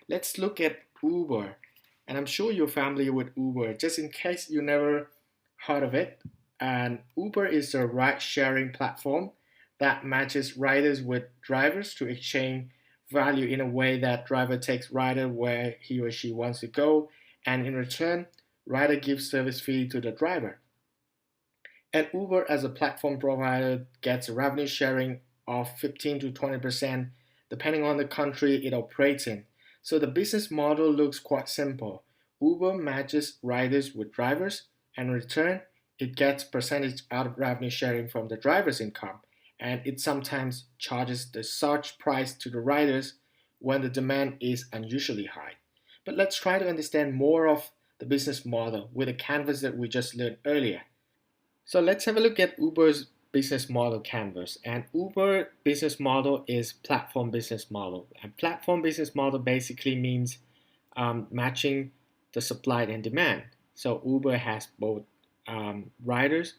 let's look at Uber. And I'm sure you're familiar with Uber, just in case you never heard of it. And Uber is a ride sharing platform that matches riders with drivers to exchange value in a way that driver takes rider where he or she wants to go, and in return, rider gives service fee to the driver. And Uber, as a platform provider, gets a revenue sharing of 15 to 20% depending on the country it operates in. So the business model looks quite simple. Uber matches riders with drivers, and in return, it gets percentage out of revenue sharing from the driver's income. And it sometimes charges the surge price to the riders when the demand is unusually high. But let's try to understand more of the business model with the canvas that we just learned earlier. So let's have a look at Uber's business model canvas. And Uber business model is platform business model. And platform business model basically means matching the supply and demand. So Uber has both riders,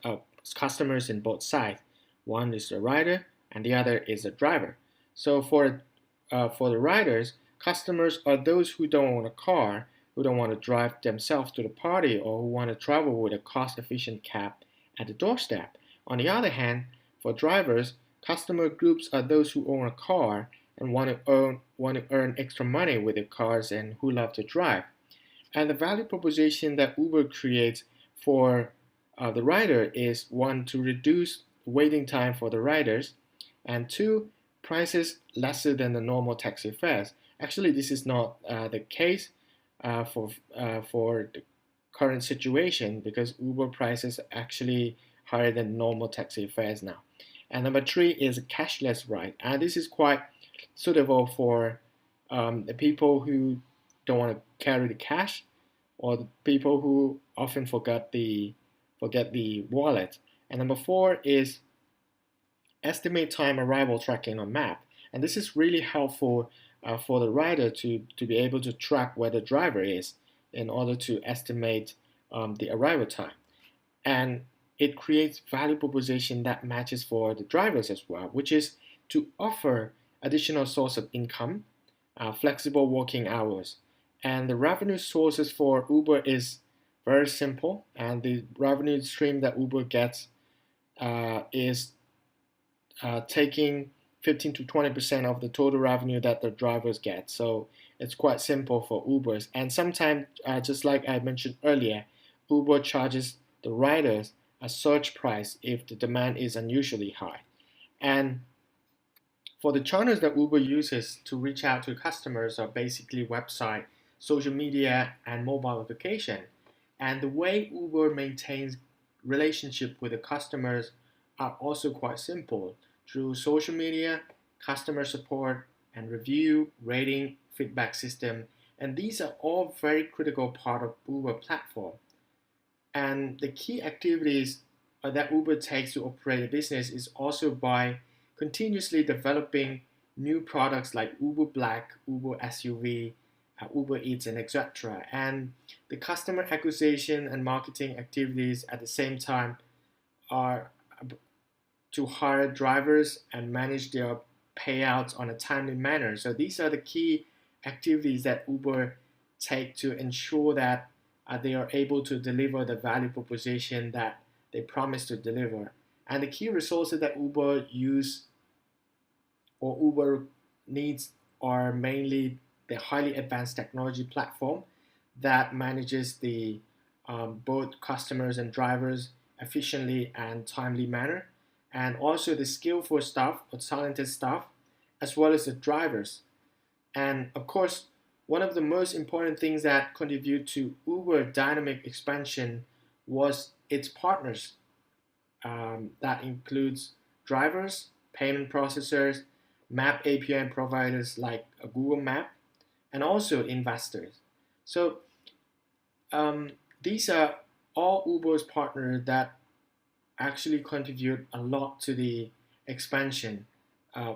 customers in both sides. One is the rider and the other is the driver. So for the riders, customers are those who don't own a car, who don't want to drive themselves to the party, or who want to travel with a cost-efficient cab at the doorstep. On the other hand, for drivers, customer groups are those who own a car and want to earn extra money with their cars and who love to drive. And the value proposition that Uber creates for the rider is one, to reduce waiting time for the riders, and two, prices lesser than the normal taxi fares. Actually, this is not the case for the current situation, because Uber prices are actually higher than normal taxi fares now. And number three is a cashless ride, and this is quite suitable for the people who don't want to carry the cash, or the people who often forget the wallet. And number four is estimate time arrival tracking on map, and this is really helpful for the rider to be able to track where the driver is in order to estimate the arrival time. And it creates value proposition that matches for the drivers as well, which is to offer additional source of income, flexible working hours. And the revenue sources for Uber is very simple, and the revenue stream that Uber gets is taking 15 to 20% of the total revenue that the drivers get. So it's quite simple for Ubers. And sometimes, just like I mentioned earlier, Uber charges the riders a surge price if the demand is unusually high. And for the channels that Uber uses to reach out to customers are basically website, social media, and mobile application. And the way Uber maintains relationship with the customers are also quite simple through social media, customer support, and review, rating, feedback system. And these are all very critical part of Uber platform. And the key activities that Uber takes to operate a business is also by continuously developing new products like Uber Black, Uber SUV, Uber Eats, and etc. And the customer acquisition and marketing activities at the same time are to hire drivers and manage their payouts on a timely manner. So these are the key activities that Uber take to ensure that they are able to deliver the value proposition that they promise to deliver. And the key resources that Uber use or Uber needs are mainly the highly advanced technology platform that manages the both customers and drivers efficiently and timely manner, and also the skillful staff or talented staff, as well as the drivers. And of course, one of the most important things that contribute to Uber dynamic expansion was its partners. That includes drivers, payment processors, map API providers like a Google Map, and also investors. So um, these are all Uber's partners that actually contribute a lot to the expansion uh,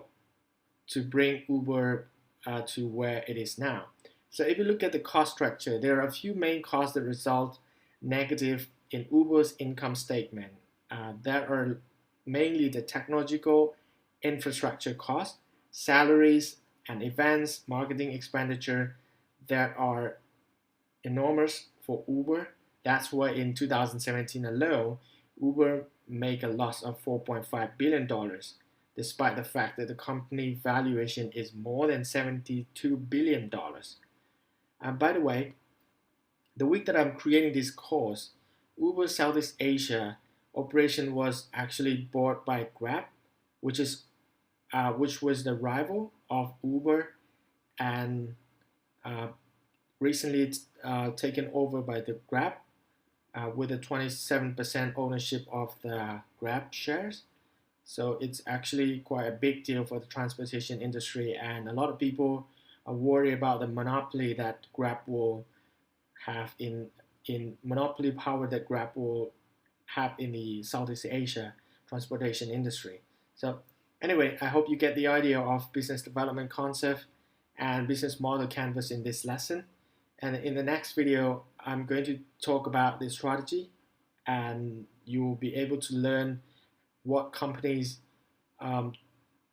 to bring Uber to where it is now. So if you look at the cost structure, there are a few main costs that result negative in Uber's income statement. That are mainly the technological infrastructure costs, salaries and events, marketing expenditure, that are enormous for Uber. That's why in 2017 alone, Uber made a loss of $4.5 billion, despite the fact that the company valuation is more than $72 billion. And by the way, the week that I'm creating this course, Uber Southeast Asia operation was actually bought by Grab, which was the rival of Uber, and uh, recently it's taken over by the Grab with a 27% ownership of the Grab shares. So it's actually quite a big deal for the transportation industry, and a lot of people are worried about the monopoly that Grab will have in monopoly power that Grab will have in the Southeast Asia transportation industry. So anyway, I hope you get the idea of business development concept and business model canvas in this lesson. And in the next video, I'm going to talk about the strategy, and you will be able to learn what companies um,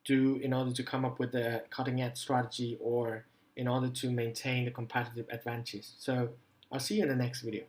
do in order to come up with a cutting edge strategy or in order to maintain the competitive advantage. So I'll see you in the next video.